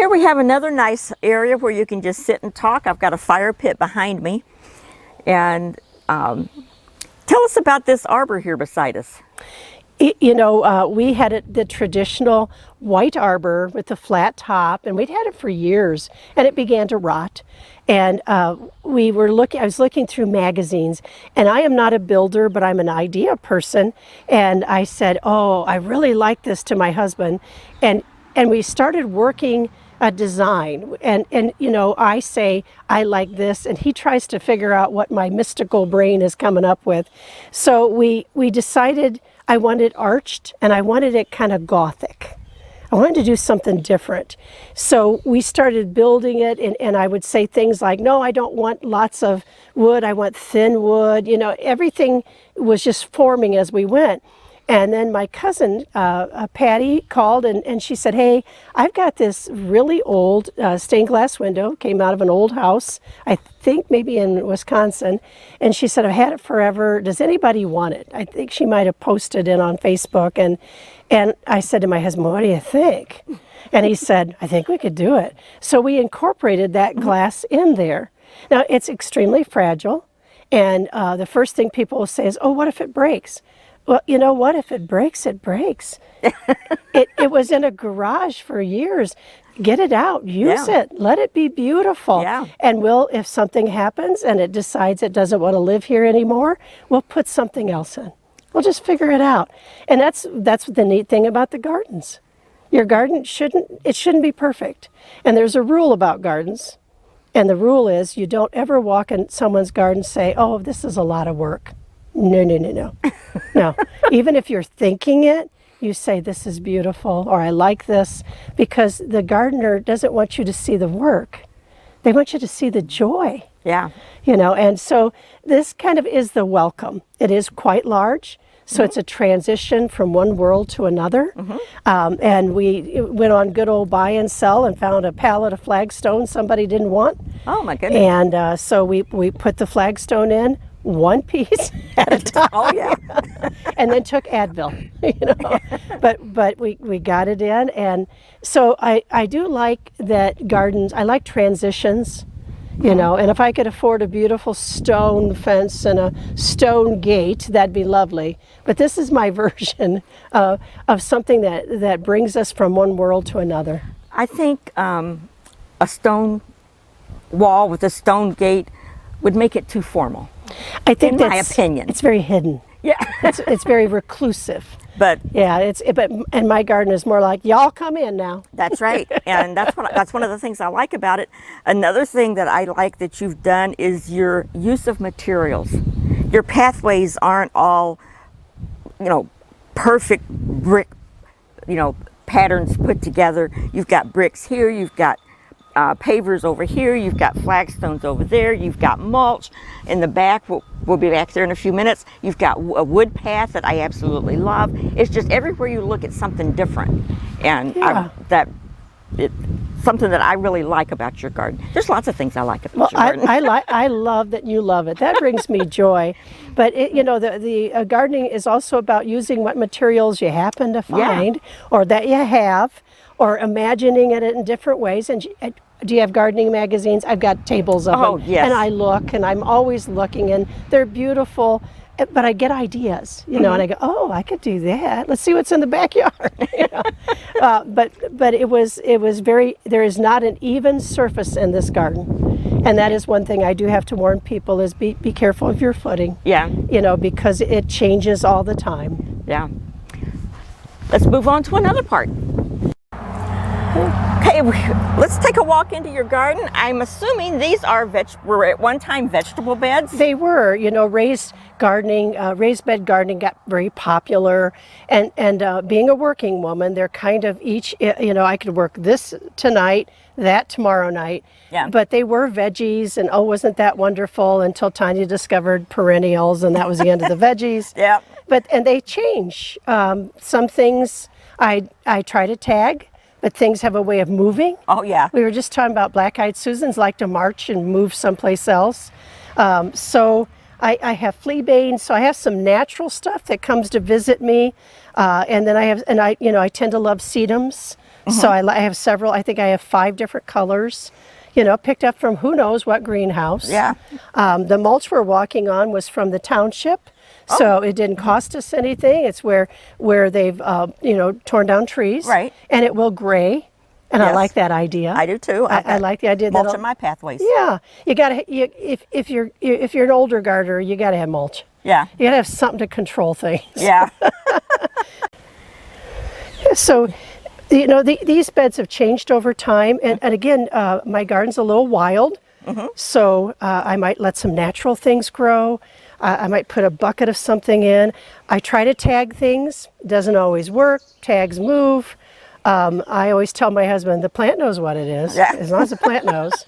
here we have another nice area where you can just sit and talk. I've got a fire pit behind me. And tell us about this arbor here beside us. You know, we had the traditional white arbor with the flat top, and we'd had it for years, and it began to rot. And I was looking through magazines, and I am not a builder, but I'm an idea person. And I said, oh, I really like this to my husband. And we started working a design, and you know, I say I like this, and he tries to figure out what my mystical brain is coming up with. So we decided I wanted arched, and I wanted it kind of gothic. I wanted to do something different. So we started building it, and I would say things like, no, I don't want lots of wood, I want thin wood. You know, everything was just forming as we went. And then my cousin, Patty, called and she said, hey, I've got this really old stained glass window, came out of an old house, I think maybe in Wisconsin. And she said, I've had it forever. Does anybody want it? I think she might have posted it on Facebook. And I said to my husband, what do you think? And he said, I think we could do it. So we incorporated that glass in there. Now, it's extremely fragile. And the first thing people will say is, oh, what if it breaks? Well, you know what? If it breaks, it breaks. It was in a garage for years. Get it out. Use it. Let it be beautiful. Yeah. And if something happens and it decides it doesn't want to live here anymore, we'll put something else in. We'll just figure it out. And that's the neat thing about the gardens. Your garden shouldn't be perfect. And there's a rule about gardens. And the rule is you don't ever walk in someone's garden and say, oh, this is a lot of work. No, no, no, no. No. Even if you're thinking it, you say, this is beautiful, or I like this, because the gardener doesn't want you to see the work. They want you to see the joy. Yeah. You know, and so this kind of is the welcome. It is quite large. So it's a transition from one world to another. And we went on good old buy and sell and found a pallet of flagstone somebody didn't want. Oh, my goodness. And so we put the flagstone in, one piece at a time. Oh, yeah. And then took Advil, you know. But we got it in. And so I do like that gardens, I like transitions. You know, and if I could afford a beautiful stone fence and a stone gate, that'd be lovely. But this is my version of something that brings us from one world to another. I think a stone wall with a stone gate would make it too formal. I think in my opinion. It's very hidden. Yeah. it's very reclusive. But yeah, and my garden is more like, y'all come in now. That's right, and that's one of the things I like about it. Another thing that I like that you've done is your use of materials. Your pathways aren't all, you know, perfect brick, you know, patterns put together. You've got bricks here, you've got pavers over here, you've got flagstones over there, you've got mulch in the back. We'll be back there in a few minutes. You've got a wood path that I absolutely love. It's just everywhere you look at something different, and it's something that I really like about your garden. There's lots of things I like about your garden. I love that you love it. That brings me joy. But you know, the gardening is also about using what materials you happen to find, or that you have, or imagining it in different ways. And do you have gardening magazines? I've got tables of them. Oh, yes. And I look, and I'm always looking, and they're beautiful. But I get ideas, you know, and I go, oh, I could do that. Let's see what's in the backyard. You know? But it was very. There is not an even surface in this garden, and that is one thing I do have to warn people: is be careful of your footing. Yeah. You know, because it changes all the time. Yeah. Let's move on to another part. Okay, let's take a walk into your garden. I'm assuming these were at one time vegetable beds? They were. You know, raised bed gardening got very popular, and being a working woman, they're kind of each, you know, I could work this tonight, that tomorrow night. Yeah. But they were veggies, and oh, wasn't that wonderful, until Tanya discovered perennials, and that was the end of the veggies. Yeah. And they change. Some things I try to tag, but things have a way of moving. Oh, yeah. We were just talking about black-eyed Susans like to march and move someplace else. So I have fleabane, so I have some natural stuff that comes to visit me. And then I tend to love sedums. So I have several, I think I have 5 different colors, you know, picked up from who knows what greenhouse. Yeah. The mulch we're walking on was from the township. So it didn't cost us anything. It's where they've, you know, torn down trees. Right. And it will gray. And I Yes. like that idea. I do too. I like the idea that mulch in my pathways. yeah, you gotta if you're an older gardener, you gotta have mulch. Yeah. You gotta have something to control things. Yeah. So, you know, these beds have changed over time, and again, my garden's a little wild, so I might let some natural things grow. I might put a bucket of something in. I try to tag things. It doesn't always work. Tags move. I always tell my husband, the plant knows what it is, Yeah. as long as the plant knows.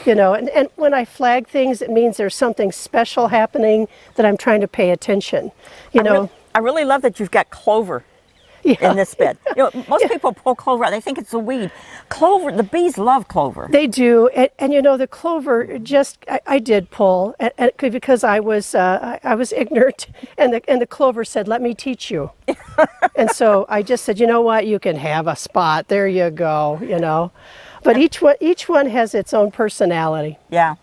You know, and when I flag things, it means there's something special happening that I'm trying to pay attention. You know, I really love that you've got clover yeah. in this bed. You know, most people pull clover out. They think it's a weed. Clover, the bees love clover. They do, and you know the clover. I did pull, because I was ignorant, and the clover said, "Let me teach you," and so I just said, "You know what? You can have a spot. There you go." You know, but each one has its own personality. Yeah.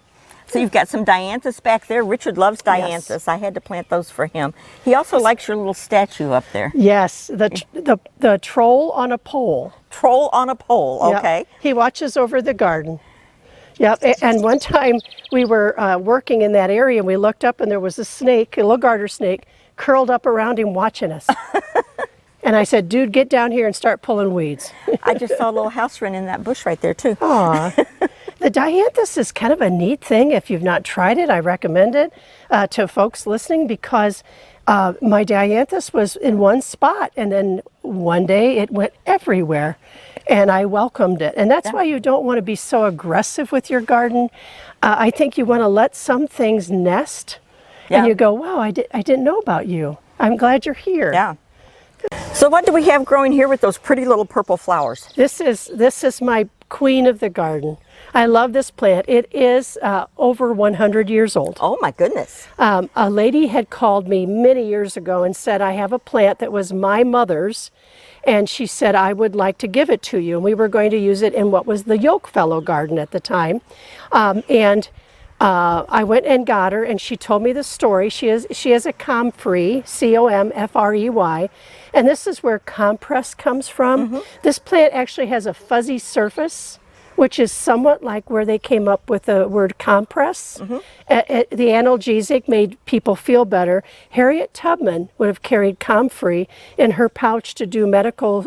So you've got some dianthus back there. Richard loves dianthus. Yes. I had to plant those for him. He also likes your little statue up there. Yes, the troll on a pole. Troll on a pole. Yep. Okay. He watches over the garden. Yep. And one time we were working in that area, and we looked up, and there was a snake, a little garter snake, curled up around him watching us. And I said, "Dude, get down here and start pulling weeds." I just saw a little house wren in that bush right there too. Aw. The dianthus is kind of a neat thing. If you've not tried it, I recommend it to folks listening, because my dianthus was in one spot, and then one day it went everywhere, and I welcomed it. And that's why you don't want to be so aggressive with your garden. I think you want to let some things nest, and you go, "Wow, I didn't know about you. I'm glad you're here." Yeah. So what do we have growing here with those pretty little purple flowers? This is my queen of the garden. I love this plant. It is over 100 years old. Oh my goodness. A lady had called me many years ago and said, "I have a plant that was my mother's," and she said, "I would like to give it to you." And we were going to use it in what was the Yokefellow garden at the time. I went and got her, and she told me the story. She is a comfrey, COMFREY, and this is where compress comes from. This plant actually has a fuzzy surface, which is somewhat like where they came up with the word compress. The analgesic made people feel better. Harriet Tubman would have carried comfrey in her pouch to do medical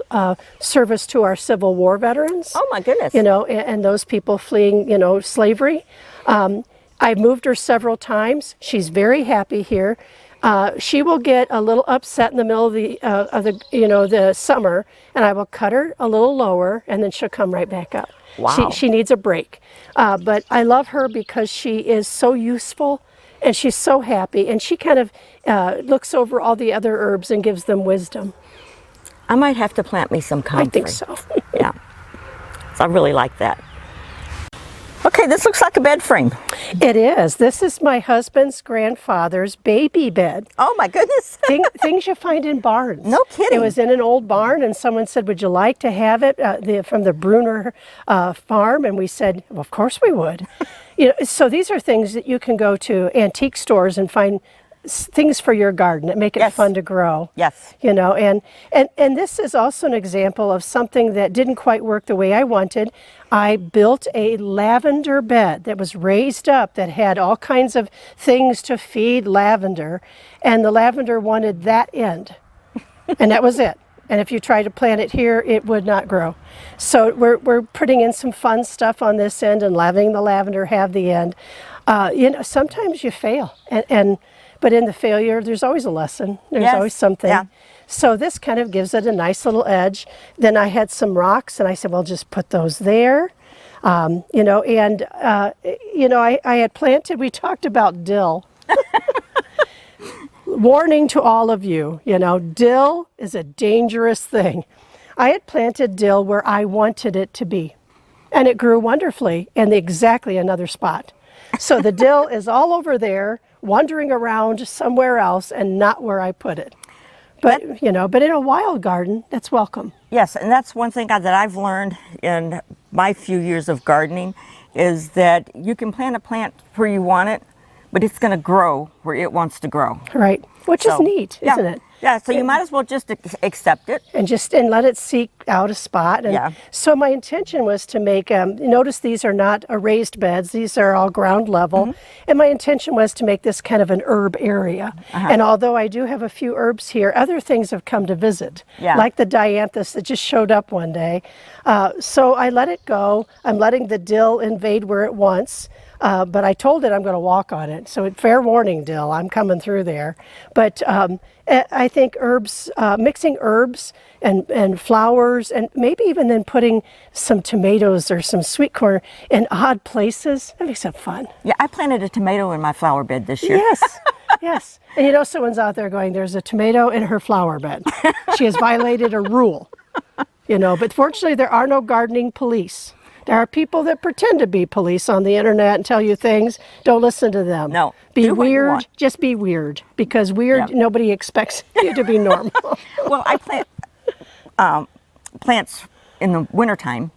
service to our Civil War veterans. Oh my goodness. You know, and those people fleeing, you know, slavery. I've moved her several times. She's very happy here. She will get a little upset in the middle of the summer, and I will cut her a little lower, and then she'll come right back up. Wow. She needs a break. But I love her because she is so useful, and she's so happy, and she kind of looks over all the other herbs and gives them wisdom. I might have to plant me some comfrey. I think so. Yeah. So I really like that. Okay, this looks like a bed frame. It is. This is my husband's grandfather's baby bed. Oh my goodness. Things you find in barns. No kidding. It was in an old barn, and someone said, "Would you like to have it from the Bruner farm?" And we said, well, "Of course we would." You know, so these are things that you can go to antique stores and find things for your garden that make it fun to grow. Yes. You know, and this is also an example of something that didn't quite work the way I wanted. I built a lavender bed that was raised up that had all kinds of things to feed lavender, and the lavender wanted that end, and that was it. And if you try to plant it here, it would not grow. So we're putting in some fun stuff on this end and letting the lavender have the end. You know, sometimes you fail, but in the failure, there's always a lesson. There's always something. Yeah. So this kind of gives it a nice little edge. Then I had some rocks, and I said, well, just put those there. You know, and, you know, I had planted, we talked about dill. Warning to all of you, you know, dill is a dangerous thing. I had planted dill where I wanted it to be, and it grew wonderfully in exactly another spot. So the dill is all over there, wandering around somewhere else and not where I put it. But, you know, but in a wild garden, that's welcome. Yes, and that's one thing that I've learned in my few years of gardening is that you can plant a plant where you want it, but it's going to grow where it wants to grow. Right, which is neat, yeah. isn't it? Yeah, so you might as well just accept it. And let it seek out a spot. And Yeah. so my intention was to make, notice these are not raised beds, these are all ground level. And my intention was to make this kind of an herb area. And although I do have a few herbs here, other things have come to visit, like the dianthus that just showed up one day. So I let it go. I'm letting the dill invade where it wants. But I told it I'm going to walk on it. So fair warning, dill, I'm coming through there. But I think herbs, mixing herbs and flowers, and maybe even then putting some tomatoes or some sweet corn in odd places, that makes it fun. Yeah, I planted a tomato in my flower bed this year. Yes, yes. And you know, someone's out there going, there's a tomato in her flower bed. She has violated a rule, you know, but fortunately there are no gardening police. There are people that pretend to be police on the internet and tell you things. Don't listen to them. No. Be do what you weird. want. Just be weird, because weird, nobody expects you to be normal. Well, I plant plants in the wintertime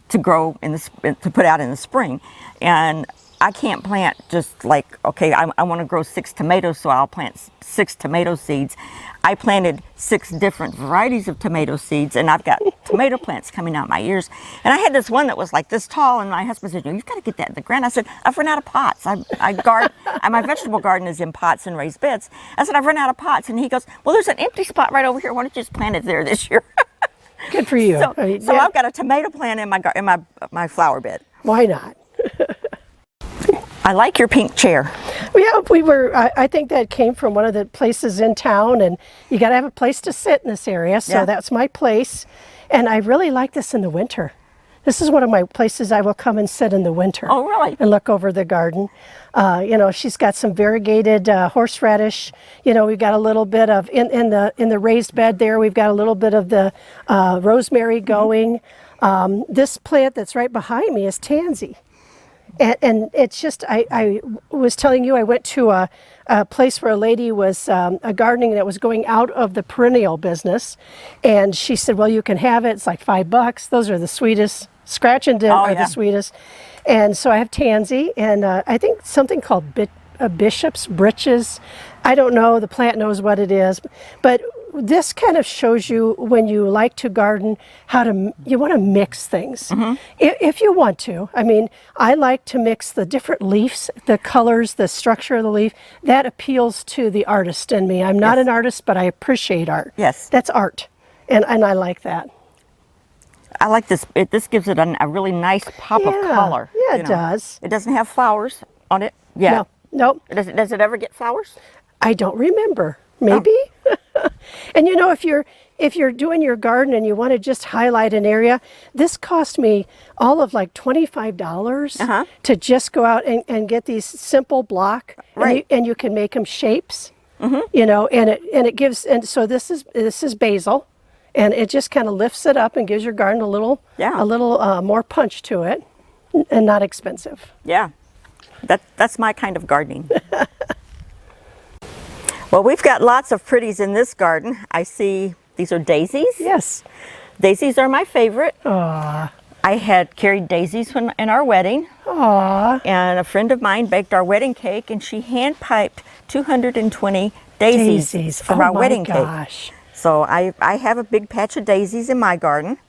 to grow to put out in the spring, and I can't plant just like, okay, I want to grow 6 tomatoes, so I'll plant 6 tomato seeds. I planted 6 different varieties of tomato seeds, and I've got tomato plants coming out my ears. And I had this one that was like this tall, and my husband said, you've got to get that in the ground. I said, I've run out of pots. My vegetable garden is in pots and raised beds. I said, I've run out of pots. And he goes, well, there's an empty spot right over here. Why don't you just plant it there this year? Good for you. So I've got a tomato plant in my flower bed. Why not? I like your pink chair. Yeah, I think that came from one of the places in town, and you got to have a place to sit in this area, so that's my place. And I really like this in the winter. This is one of my places I will come and sit in the winter. Oh, really? And look over the garden. You know, she's got some variegated horseradish. You know, we've got a little bit of, in the raised bed there, we've got a little bit of the rosemary going. This plant that's right behind me is tansy. And it's just, I was telling you, I went to a place where a lady was gardening that was going out of the perennial business. And she said, well, you can have it. It's like $5. Those are the sweetest. Scratch and dent are the sweetest. And so I have tansy, and I think something called bishop's britches. I don't know. The plant knows what it is. But this kind of shows you, when you like to garden, you want to mix things. If you want to. I mean, I like to mix the different leaves, the colors, the structure of the leaf. That appeals to the artist in me. I'm not an artist, but I appreciate art. Yes. That's art, and I like that. I like this. This gives it a really nice pop of color. Yeah, it does. It doesn't have flowers on it. Yeah. No. Does it ever get flowers? I don't remember. Maybe. And you know, if you're doing your garden and you want to just highlight an area, this cost me all of like $25 to just go out and get these simple block, and you can make them shapes. You know, and it gives, and so this is basil, and it just kind of lifts it up and gives your garden a little more punch to it, and not expensive. Yeah, that's my kind of gardening. Well, we've got lots of pretties in this garden. I see these are daisies. Yes. Daisies are my favorite. Aww. I had carried daisies in our wedding. Aww. And a friend of mine baked our wedding cake, and she hand-piped 220 daisies for our wedding cake. So I have a big patch of daisies in my garden.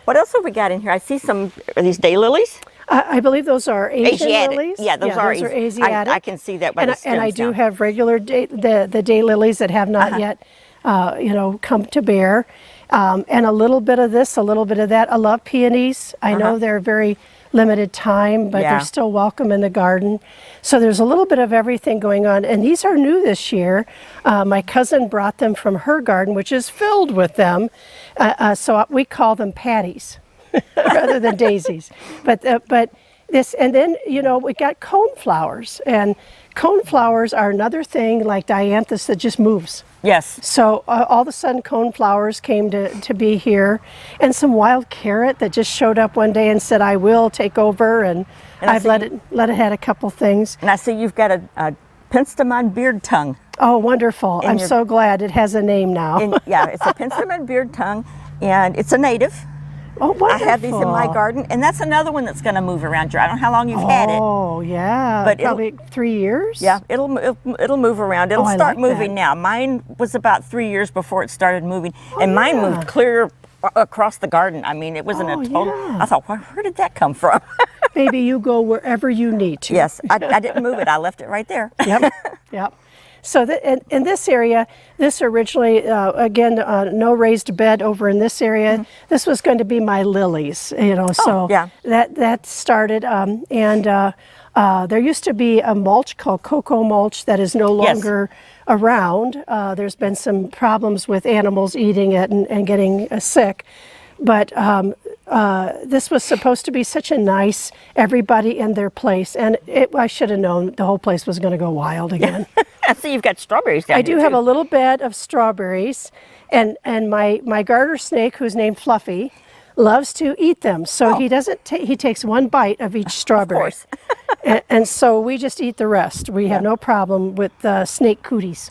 What else have we got in here? I see are these daylilies? I believe those are Asian lilies. Yeah, those are Asiatic. I can see that by the stems. And I do have regular the daylilies that have not yet, come to bear. And a little bit of this, a little bit of that. I love peonies. I know they're very limited time, but they're still welcome in the garden. So there's a little bit of everything going on. And these are new this year. My cousin brought them from her garden, which is filled with them. So we call them patties. Rather than daisies, but this, and then we got cone flowers, and cone flowers are another thing like dianthus that just moves. Yes. So all of a sudden cone flowers came to be here, and some wild carrot that just showed up one day and said, I will take over, and I've let it had a couple things. And I see you've got a penstemon beard tongue. Oh, wonderful. I'm your- so glad it has a name now. And yeah, it's a penstemon beard tongue, and it's a native. Oh, wonderful. I have these in my garden, and that's another one that's going to move around. I don't know how long you've had it. Oh, yeah. But probably 3 years? Yeah, it'll move around. It'll I start like moving that. now. Mine was about 3 years before it started moving, and mine yeah. moved clear across the garden. I mean, it wasn't Oh, a total. yeah. I thought, where did that come from? Maybe you go wherever you need to. Yes, I didn't move it. I left it right there. Yep. Yep. So in this area, this originally, again, no raised bed over in this area. This was going to be my lilies, you know. So yeah. that started, and there used to be a mulch called cocoa mulch that is no Yes. longer around. There's been some problems with animals eating it and getting sick. But this was supposed to be such a nice, everybody in their place. And I should have known the whole place was going to go wild again. I see you've got strawberries down I here do have too. a little bed of strawberries. And my garter snake, who's named Fluffy, loves to eat them. So he doesn't he takes one bite of each strawberry. course. and so we just eat the rest. We have no problem with snake cooties.